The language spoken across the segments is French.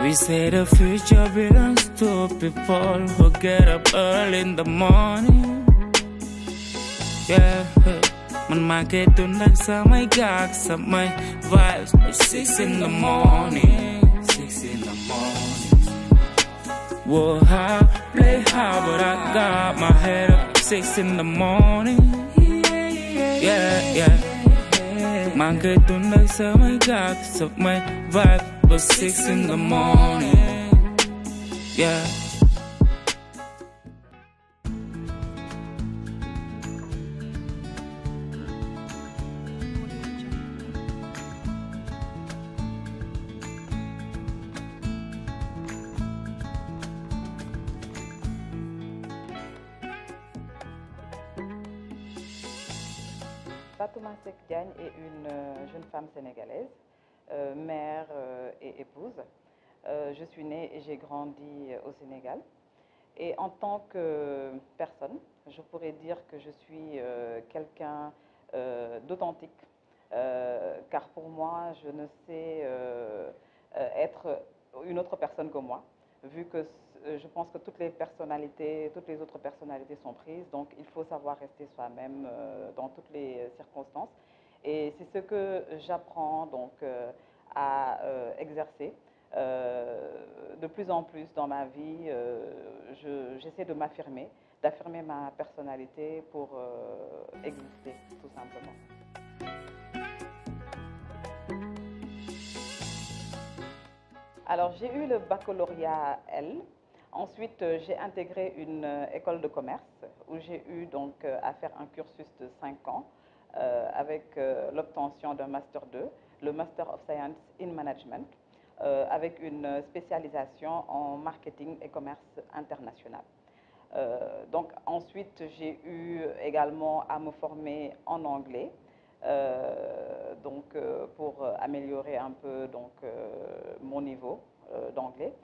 We say the future belongs to people who get up early in the morning. Yeah, man, my get done like some my gags, some my vibes. It's 6 in the morning. 6 in the morning. Whoa, I play hard, but I got my head up. 6 in the morning. Yeah, yeah. Man, get done like some my gags, some my vibes. But 6 in the morning. Yeah. Fatouma Seck Diagne est une jeune femme sénégalaise, mère et épouse. Je suis née et j'ai grandi au Sénégal. Et en tant que personne, je pourrais dire que je suis quelqu'un d'authentique, car pour moi, je ne sais être une autre personne que moi, vu que je pense que toutes les autres personnalités sont prises, donc il faut savoir rester soi-même dans toutes les circonstances. Et c'est ce que j'apprends donc à exercer. De plus en plus dans ma vie, j'essaie de m'affirmer, d'affirmer ma personnalité pour exister, tout simplement. Alors, j'ai eu le baccalauréat L. Ensuite, j'ai intégré une école de commerce où j'ai eu donc à faire un cursus de 5 ans avec l'obtention d'un Master 2, le Master of Science in Management, avec une spécialisation en marketing et commerce international. Donc ensuite, j'ai eu également à me former en anglais, pour améliorer un peu donc, mon niveau d'anglais.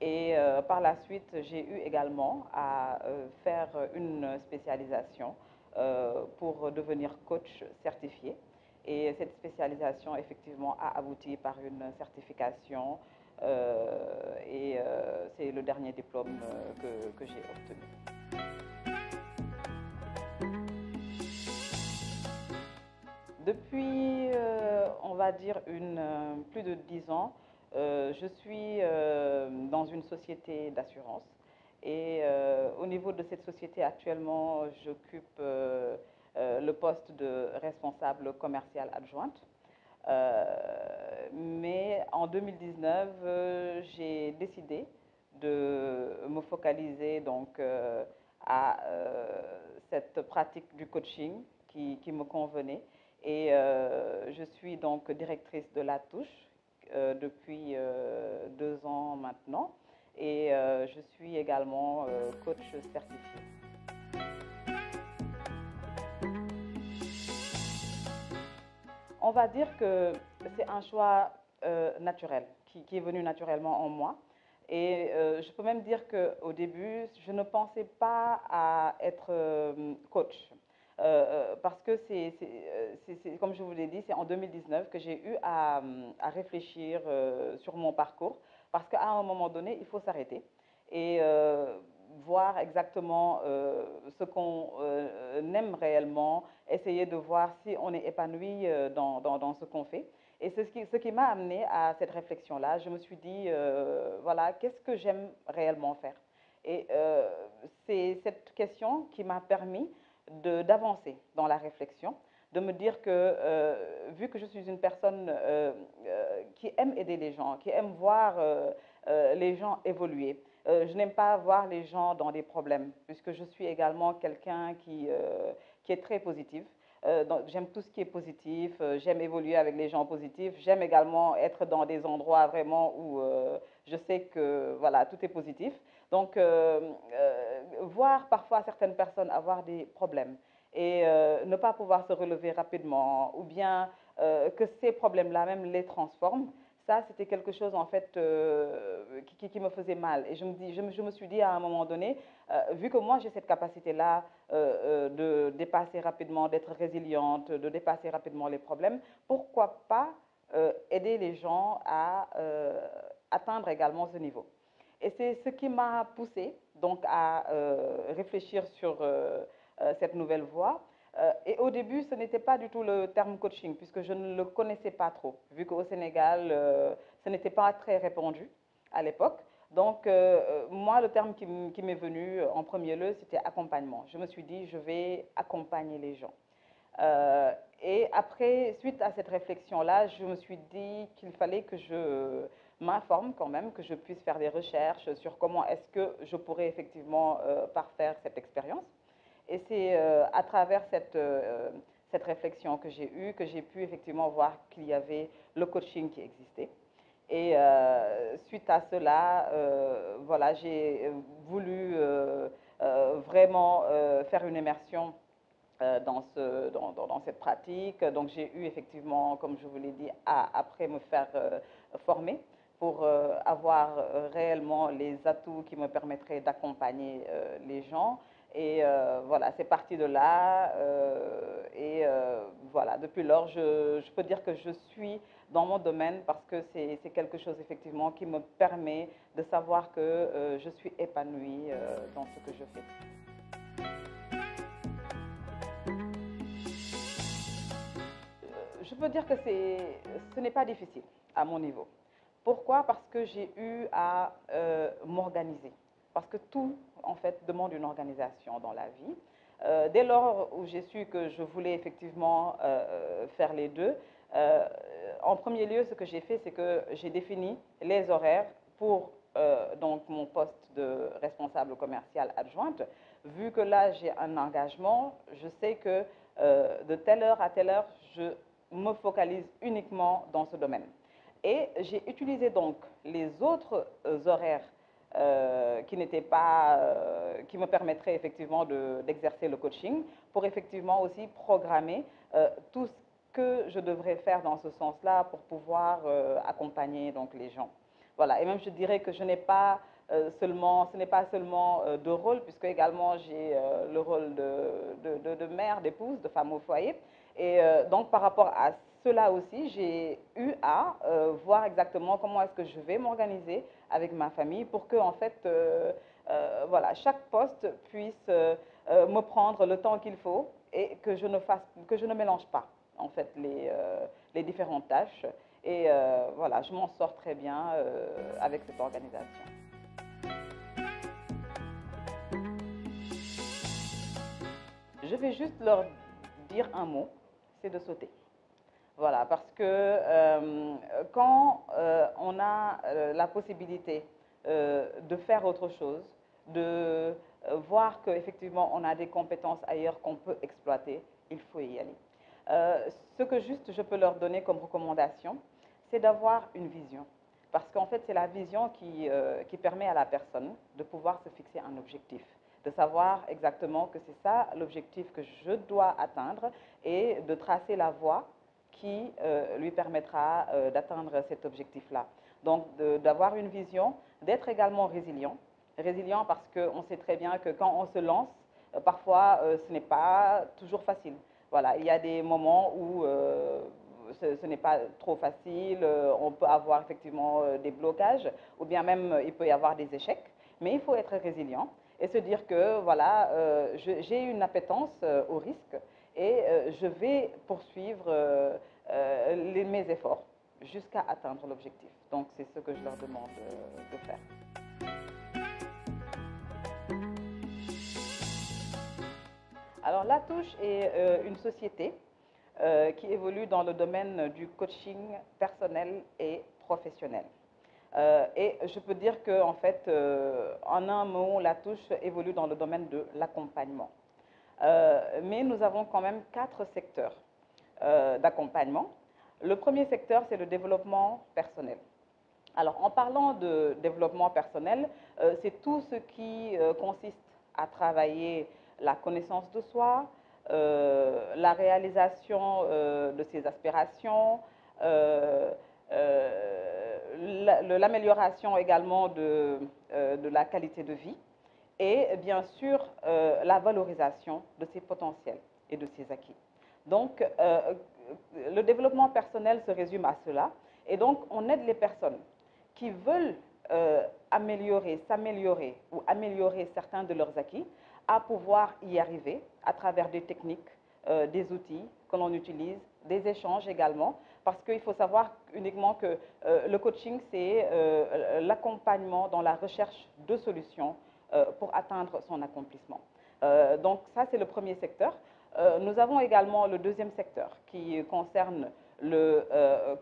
Et par la suite, j'ai eu également à faire une spécialisation pour devenir coach certifié. Et cette spécialisation, effectivement, a abouti par une certification c'est le dernier diplôme que j'ai obtenu. Depuis, on va dire, plus de 10 ans, je suis dans une société d'assurance. Et au niveau de cette société, actuellement, j'occupe le poste de responsable commercial adjointe. Mais en 2019, j'ai décidé de me focaliser donc à cette pratique du coaching qui me convenait. Et je suis donc directrice de La Touche depuis 2 ans maintenant. Et je suis également coach certifié. On va dire que c'est un choix naturel, qui est venu naturellement en moi. Et je peux même dire qu'au début, je ne pensais pas à être coach. Parce que comme je vous l'ai dit, c'est en 2019 que j'ai eu à réfléchir sur mon parcours. Parce qu'à un moment donné, il faut s'arrêter et voir exactement ce qu'on aime réellement, essayer de voir si on est épanoui dans ce qu'on fait. Et c'est ce qui m'a amené à cette réflexion-là. Je me suis dit, voilà, qu'est-ce que j'aime réellement faire? Et c'est cette question qui m'a permis d'avancer dans la réflexion, de me dire que, vu que je suis une personne qui aime aider les gens, qui aime voir les gens évoluer, je n'aime pas voir les gens dans des problèmes, puisque je suis également quelqu'un qui est très positif. J'aime tout ce qui est positif, j'aime évoluer avec les gens positifs, j'aime également être dans des endroits vraiment où je sais que voilà, tout est positif. Donc, voir parfois certaines personnes avoir des problèmes et ne pas pouvoir se relever rapidement, ou bien que ces problèmes-là même les transforment, ça, c'était quelque chose en fait qui me faisait mal. Et je me suis dit à un moment donné, vu que moi j'ai cette capacité-là de dépasser rapidement, d'être résiliente, de dépasser rapidement les problèmes, pourquoi pas aider les gens atteindre également ce niveau. Et c'est ce qui m'a poussée donc à réfléchir sur cette nouvelle voie. Et au début, ce n'était pas du tout le terme coaching, puisque je ne le connaissais pas trop, vu qu'au Sénégal, ce n'était pas très répandu à l'époque. Donc, moi, le terme qui m'est venu en premier lieu, c'était accompagnement. Je me suis dit, je vais accompagner les gens. Euh, et après, suite à cette réflexion-là, je me suis dit qu'il fallait que je m'informe quand même, que je puisse faire des recherches sur comment est-ce que je pourrais effectivement parfaire cette expérience. Et c'est à travers cette réflexion que j'ai eue que j'ai pu effectivement voir qu'il y avait le coaching qui existait. Et suite à cela, voilà, j'ai voulu vraiment faire une immersion dans cette pratique. Donc j'ai eu effectivement, comme je vous l'ai dit, à après me faire former pour avoir réellement les atouts qui me permettraient d'accompagner les gens. Et voilà, c'est parti de là. Et voilà, depuis lors, je peux dire que je suis dans mon domaine parce que c'est quelque chose effectivement qui me permet de savoir que je suis épanouie dans ce que je fais. Je peux dire que ce n'est pas difficile à mon niveau. Pourquoi? Parce que j'ai eu à m'organiser. Parce que tout, en fait, demande une organisation dans la vie. Dès lors où j'ai su que je voulais effectivement faire les deux, euh, en premier lieu, ce que j'ai fait, c'est que j'ai défini les horaires pour donc mon poste de responsable commercial adjointe. Vu que là, j'ai un engagement, je sais que de telle heure à telle heure, je me focalise uniquement dans ce domaine. Et j'ai utilisé donc les autres horaires qui n'étaient pas, qui me permettraient effectivement d'exercer le coaching pour effectivement aussi programmer tout ce que je devrais faire dans ce sens-là pour pouvoir accompagner donc les gens. Voilà. Et même je dirais que je n'ai pas ce n'est pas seulement deux rôles, puisque également j'ai le rôle de mère, d'épouse, de femme au foyer. Et donc par rapport à cela aussi, j'ai eu à voir exactement comment est-ce que je vais m'organiser avec ma famille pour que en fait, voilà, chaque poste puisse me prendre le temps qu'il faut et que je ne mélange pas en fait les différentes tâches. Et voilà, je m'en sors très bien avec cette organisation. Je vais juste leur dire un mot, c'est de sauter. Voilà, parce que quand on a la possibilité de faire autre chose, de voir qu'effectivement on a des compétences ailleurs qu'on peut exploiter, il faut y aller. Ce que juste je peux leur donner comme recommandation, c'est d'avoir une vision. Parce qu'en fait, c'est la vision qui permet à la personne de pouvoir se fixer un objectif, de savoir exactement que c'est ça l'objectif que je dois atteindre et de tracer la voie qui lui permettra d'atteindre cet objectif-là. Donc, d'avoir une vision, d'être également résilient. Résilient parce qu'on sait très bien que quand on se lance, parfois, ce n'est pas toujours facile. Voilà, il y a des moments où ce n'est pas trop facile, on peut avoir effectivement des blocages, ou bien même il peut y avoir des échecs, mais il faut être résilient et se dire que voilà, j'ai une appétence au risque et je vais poursuivre mes efforts jusqu'à atteindre l'objectif. Donc c'est ce que je leur demande de faire. Alors La Touche est une société qui évolue dans le domaine du coaching personnel et professionnel. Et je peux dire qu'en fait, en un mot, La Touche évolue dans le domaine de l'accompagnement. Mais nous avons quand même 4 secteurs d'accompagnement. Le premier secteur, c'est le développement personnel. Alors, en parlant de développement personnel, c'est tout ce qui consiste à travailler la connaissance de soi, la réalisation de ses aspirations, l'amélioration également de la qualité de vie et bien sûr la valorisation de ses potentiels et de ses acquis. Donc, le développement personnel se résume à cela et donc on aide les personnes qui veulent s'améliorer ou améliorer certains de leurs acquis, à pouvoir y arriver à travers des techniques, des outils que l'on utilise, des échanges également, parce qu'il faut savoir uniquement que le coaching, c'est l'accompagnement dans la recherche de solutions pour atteindre son accomplissement. Donc ça, c'est le premier secteur. Nous avons également le deuxième secteur qui concerne le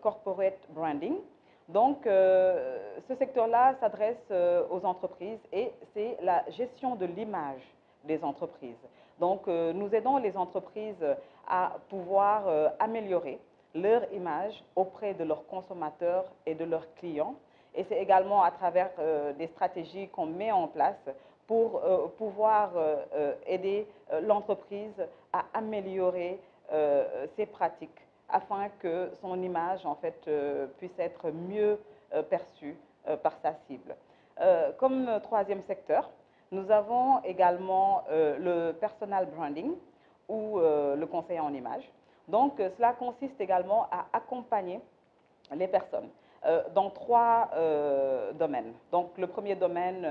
corporate branding. Donc, ce secteur-là s'adresse aux entreprises et c'est la gestion de l'image des entreprises. Donc, nous aidons les entreprises à pouvoir améliorer leur image auprès de leurs consommateurs et de leurs clients. Et c'est également à travers des stratégies qu'on met en place pour pouvoir aider l'entreprise à améliorer ses pratiques afin que son image en fait puisse être mieux perçue par sa cible. Comme troisième secteur, nous avons également le personal branding ou le conseil en image. Donc, cela consiste également à accompagner les personnes dans trois domaines. Donc, le premier domaine,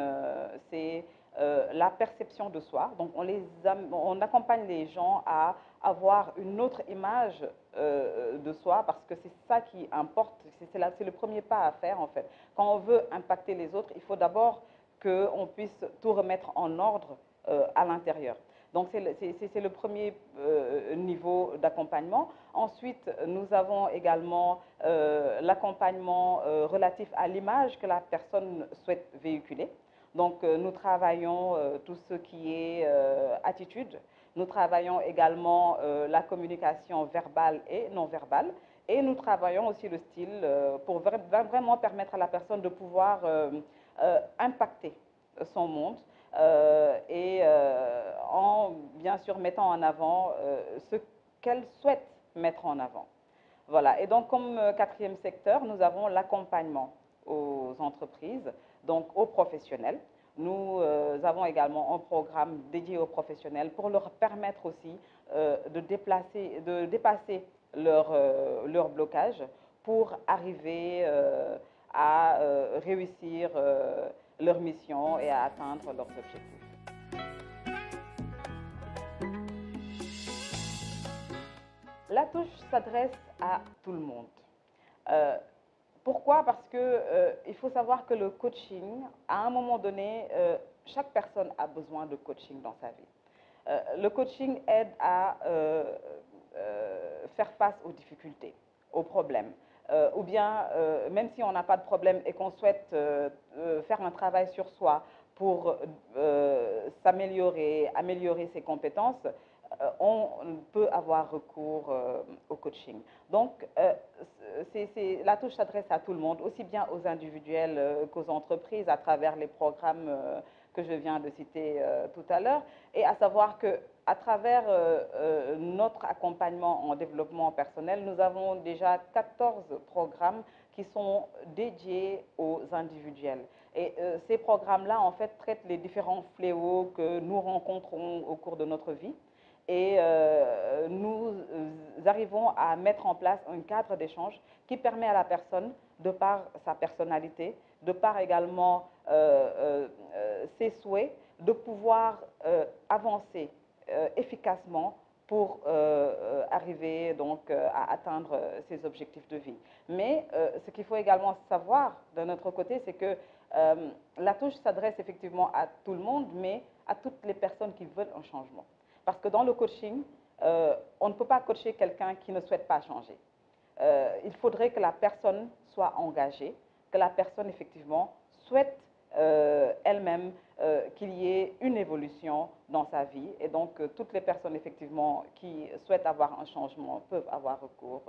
c'est la perception de soi. Donc, on accompagne les gens à avoir une autre image de soi parce que c'est ça qui importe. C'est le premier pas à faire, en fait. Quand on veut impacter les autres, il faut d'abord qu'on puisse tout remettre en ordre à l'intérieur. Donc, c'est le premier niveau d'accompagnement. Ensuite, nous avons également l'accompagnement relatif à l'image que la personne souhaite véhiculer. Donc, nous travaillons tout ce qui est attitude. Nous travaillons également la communication verbale et non verbale. Et nous travaillons aussi le style pour vraiment permettre à la personne de pouvoir impacter son monde et en bien sûr mettant en avant ce qu'elle souhaite mettre en avant. Voilà. Et donc comme quatrième secteur, nous avons l'accompagnement aux entreprises, donc aux professionnels. Nous avons également un programme dédié aux professionnels pour leur permettre aussi de dépasser leur blocage pour arriver à réussir leur mission et à atteindre leurs objectifs. La touche s'adresse à tout le monde. Pourquoi? Parce qu'il faut savoir que le coaching, à un moment donné, chaque personne a besoin de coaching dans sa vie. Le coaching aide à faire face aux difficultés, aux problèmes. Ou bien, même si on n'a pas de problème et qu'on souhaite faire un travail sur soi pour s'améliorer, améliorer ses compétences, on peut avoir recours au coaching. Donc, la touche s'adresse à tout le monde, aussi bien aux individuels qu'aux entreprises, à travers les programmes que je viens de citer tout à l'heure, et à savoir qu'à travers notre accompagnement en développement personnel, nous avons déjà 14 programmes qui sont dédiés aux individuels. Et ces programmes-là, en fait, traitent les différents fléaux que nous rencontrons au cours de notre vie. Et nous arrivons à mettre en place un cadre d'échange qui permet à la personne, de par sa personnalité, de par également ses souhaits, de pouvoir avancer efficacement pour arriver donc à atteindre ses objectifs de vie. Mais ce qu'il faut également savoir de notre côté, c'est que la touche s'adresse effectivement à tout le monde, mais à toutes les personnes qui veulent un changement. Parce que dans le coaching, on ne peut pas coacher quelqu'un qui ne souhaite pas changer. Il faudrait que la personne soit engagée, que la personne effectivement souhaite elle-même qu'il y ait une évolution dans sa vie. Et donc, toutes les personnes effectivement qui souhaitent avoir un changement peuvent avoir recours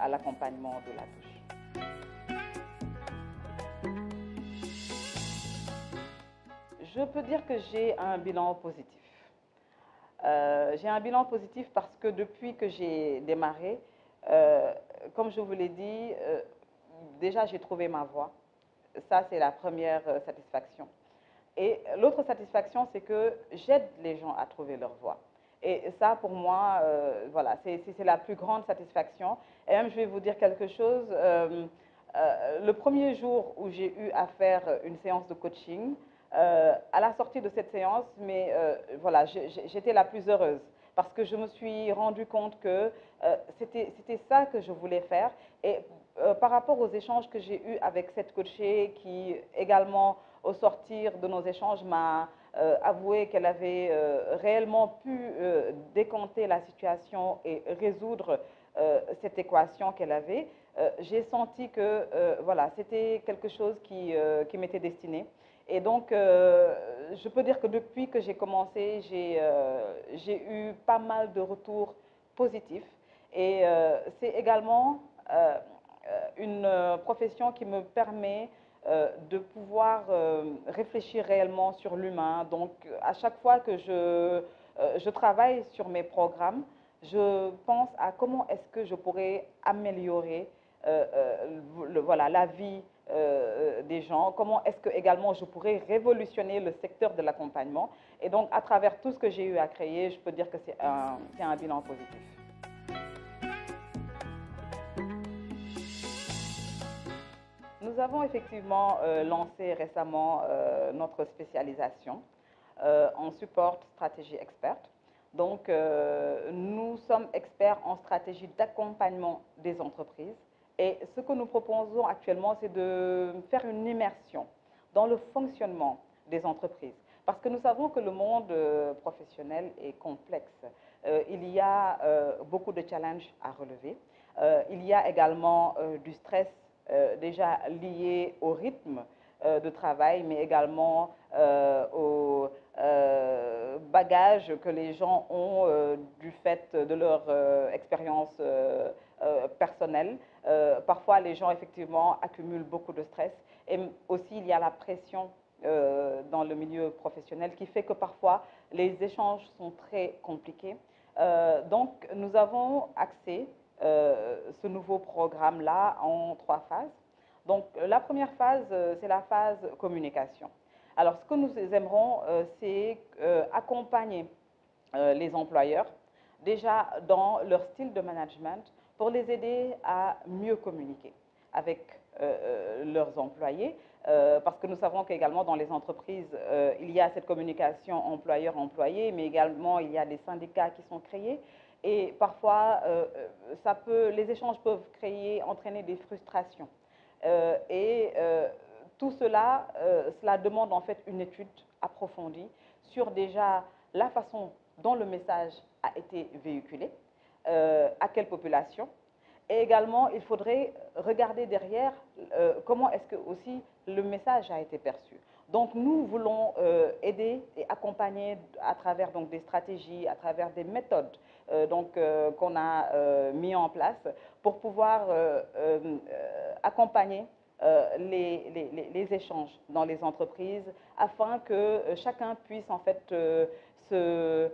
à l'accompagnement de la touche. Je peux dire que j'ai un bilan positif. J'ai un bilan positif parce que depuis que j'ai démarré, comme je vous l'ai dit, déjà j'ai trouvé ma voie. Ça, c'est la première satisfaction. Et l'autre satisfaction, c'est que j'aide les gens à trouver leur voie. Et ça, pour moi, voilà, c'est la plus grande satisfaction. Et même, je vais vous dire quelque chose. le premier jour où j'ai eu à faire une séance de coaching, à la sortie de cette séance, mais voilà, j'étais la plus heureuse parce que je me suis rendu compte que c'était ça que je voulais faire. Et par rapport aux échanges que j'ai eus avec cette coachée qui également, au sortir de nos échanges, m'a avoué qu'elle avait réellement pu décanter la situation et résoudre cette équation qu'elle avait, j'ai senti que voilà, c'était quelque chose qui m'était destiné. Et donc, je peux dire que depuis que j'ai commencé, j'ai eu pas mal de retours positifs. Et c'est également une profession qui me permet de pouvoir réfléchir réellement sur l'humain. Donc, à chaque fois que je travaille sur mes programmes, je pense à comment est-ce que je pourrais améliorer voilà, la vie des gens, comment est-ce que également je pourrais révolutionner le secteur de l'accompagnement. Et donc, à travers tout ce que j'ai eu à créer, je peux dire que c'est un bilan positif. Nous avons effectivement lancé récemment notre spécialisation en support stratégie experte. Donc, nous sommes experts en stratégie d'accompagnement des entreprises. Et ce que nous proposons actuellement, c'est de faire une immersion dans le fonctionnement des entreprises. Parce que nous savons que le monde professionnel est complexe. Il y a beaucoup de challenges à relever. Il y a également du stress déjà lié au rythme de travail, mais également au bagage que les gens ont du fait de leur expérience personnelle. Parfois, les gens, effectivement, accumulent beaucoup de stress. Et aussi, il y a la pression dans le milieu professionnel qui fait que parfois, les échanges sont très compliqués. Donc, nous avons axé ce nouveau programme-là en 3 phases. Donc, la première phase, c'est la phase communication. Alors, ce que nous aimerons, c'est accompagner les employeurs déjà dans leur style de management pour les aider à mieux communiquer avec leurs employés, parce que nous savons qu'également dans les entreprises, il y a cette communication employeur-employé, mais également il y a des syndicats qui sont créés. Et parfois, les échanges peuvent entraîner des frustrations. Et tout cela, cela demande en fait une étude approfondie sur déjà la façon dont le message a été véhiculé, à quelle population. Et également, il faudrait regarder derrière comment est-ce que aussi le message a été perçu. Donc, nous voulons aider et accompagner à travers donc, des stratégies, à travers des méthodes qu'on a mis en place pour pouvoir accompagner les échanges dans les entreprises afin que chacun puisse en fait se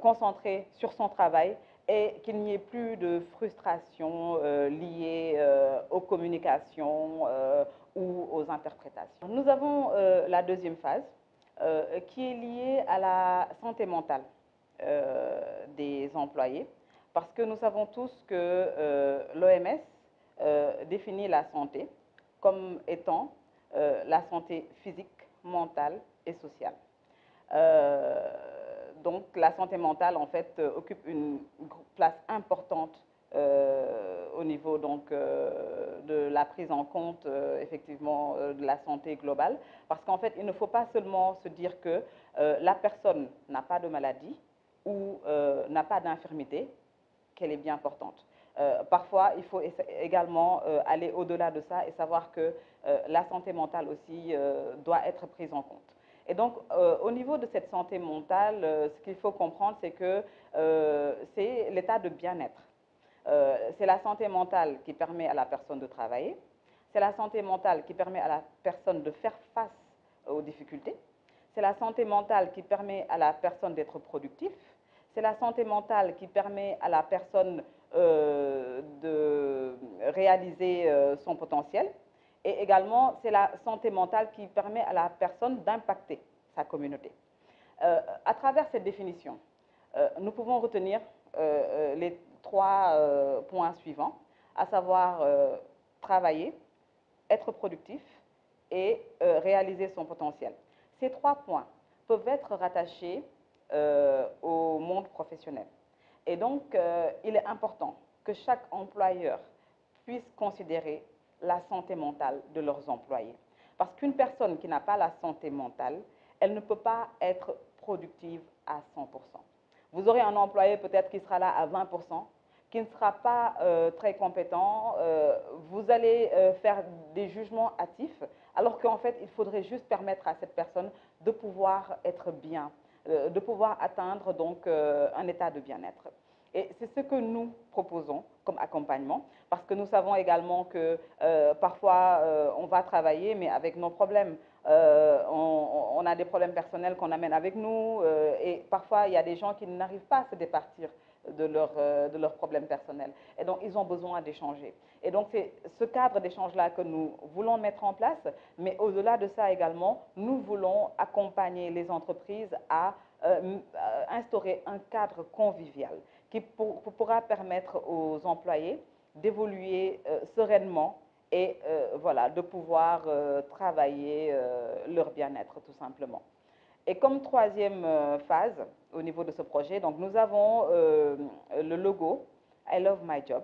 concentrer sur son travail et qu'il n'y ait plus de frustration liée aux communications ou aux interprétations. Nous avons la deuxième phase qui est liée à la santé mentale des employés, parce que nous savons tous que l'OMS définit la santé comme étant la santé physique, mentale et sociale. Donc la santé mentale en fait occupe une place importante au niveau donc de la prise en compte effectivement de la santé globale, parce qu'en fait il ne faut pas seulement se dire que la personne n'a pas de maladie ou n'a pas d'infirmité, qu'elle est bien portante. Parfois, il faut également aller au-delà de ça et savoir que la santé mentale aussi doit être prise en compte. Et donc, au niveau de cette santé mentale, ce qu'il faut comprendre, c'est que c'est l'état de bien-être. C'est la santé mentale qui permet à la personne de travailler. C'est la santé mentale qui permet à la personne de faire face aux difficultés. C'est la santé mentale qui permet à la personne d'être productif. C'est la santé mentale qui permet à la personne de réaliser son potentiel. Et également, c'est la santé mentale qui permet à la personne d'impacter sa communauté. À travers cette définition, nous pouvons retenir les 3 points suivants, à savoir travailler, être productif et réaliser son potentiel. Ces 3 points peuvent être rattachés au monde professionnel. Et donc, il est important que chaque employeur puisse considérer la santé mentale de leurs employés. Parce qu'une personne qui n'a pas la santé mentale, elle ne peut pas être productive à 100%. Vous aurez un employé peut-être qui sera là à 20%, qui ne sera pas très compétent. Vous allez faire des jugements hâtifs, alors qu'en fait, il faudrait juste permettre à cette personne de pouvoir être bien, de pouvoir atteindre donc un état de bien-être. Et c'est ce que nous proposons comme accompagnement, parce que nous savons également que parfois on va travailler, mais avec nos problèmes. On a des problèmes personnels qu'on amène avec nous et parfois il y a des gens qui n'arrivent pas à se départir de leurs problèmes personnels. Et donc ils ont besoin d'échanger. Et donc c'est ce cadre d'échange-là que nous voulons mettre en place, mais au-delà de ça également, nous voulons accompagner les entreprises à instaurer un cadre convivial qui pourra permettre aux employés d'évoluer sereinement et voilà, de pouvoir travailler leur bien-être tout simplement. Et comme 3e phase au niveau de ce projet, donc nous avons le logo I Love My Job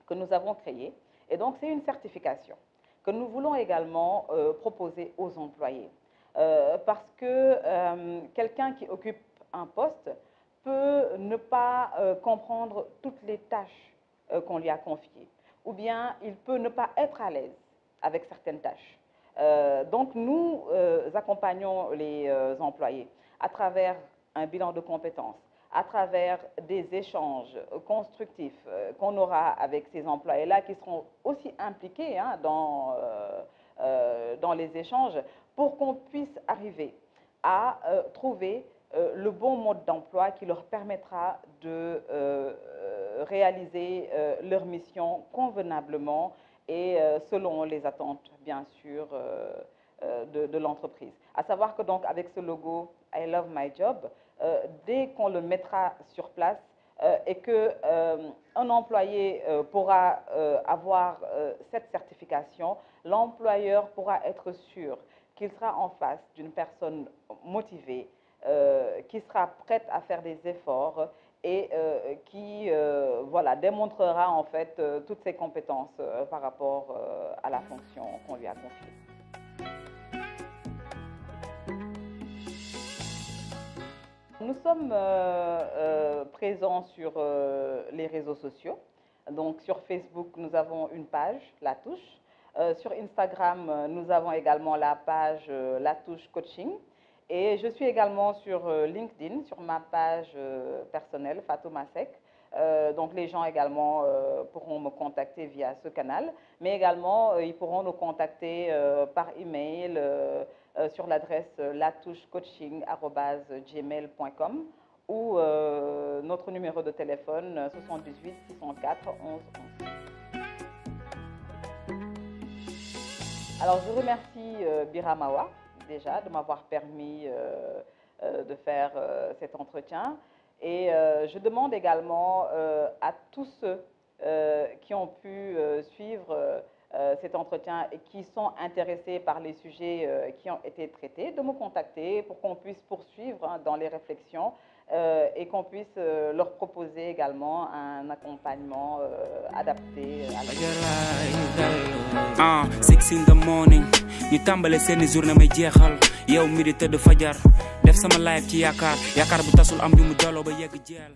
que nous avons créé. Et donc c'est une certification que nous voulons également proposer aux employés. Parce que quelqu'un qui occupe un poste peut ne pas comprendre toutes les tâches qu'on lui a confiées, ou bien il peut ne pas être à l'aise avec certaines tâches. Donc nous accompagnons les employés à travers un bilan de compétences, à travers des échanges constructifs qu'on aura avec ces employés-là qui seront aussi impliqués dans les échanges pour qu'on puisse arriver à trouver le bon mode d'emploi qui leur permettra de réaliser leur mission convenablement et selon les attentes, bien sûr, de l'entreprise. À savoir que donc avec ce logo I Love My Job, dès qu'on le mettra sur place et qu'un employé pourra avoir cette certification, l'employeur pourra être sûr qu'il sera en face d'une personne motivée, qui sera prête à faire des efforts et qui voilà, démontrera en fait toutes ses compétences par rapport à la fonction qu'on lui a confiée. Nous sommes présents sur les réseaux sociaux. Donc sur Facebook, nous avons une page, La Touche. Sur Instagram, nous avons également la page La Touche Coaching. Et je suis également sur LinkedIn, sur ma page personnelle, Fatouma Seck. Donc les gens également pourront me contacter via ce canal, mais également ils pourront nous contacter par email sur l'adresse latouchecoaching@gmail.com ou notre numéro de téléphone 78 604 11 11. Alors je remercie Biramawa déjà de m'avoir permis de faire cet entretien. Et je demande également à tous ceux qui ont pu suivre cet entretien et qui sont intéressés par les sujets qui ont été traités de me contacter pour qu'on puisse poursuivre dans les réflexions et qu'on puisse leur proposer également un accompagnement adapté à la vie. 6 in the morning, ñu tàmbale seeni journée may jeexal yow mi di tëdd fajar def sama life ci yaakaar bu tasul am bi mu daloo ba yegg jeel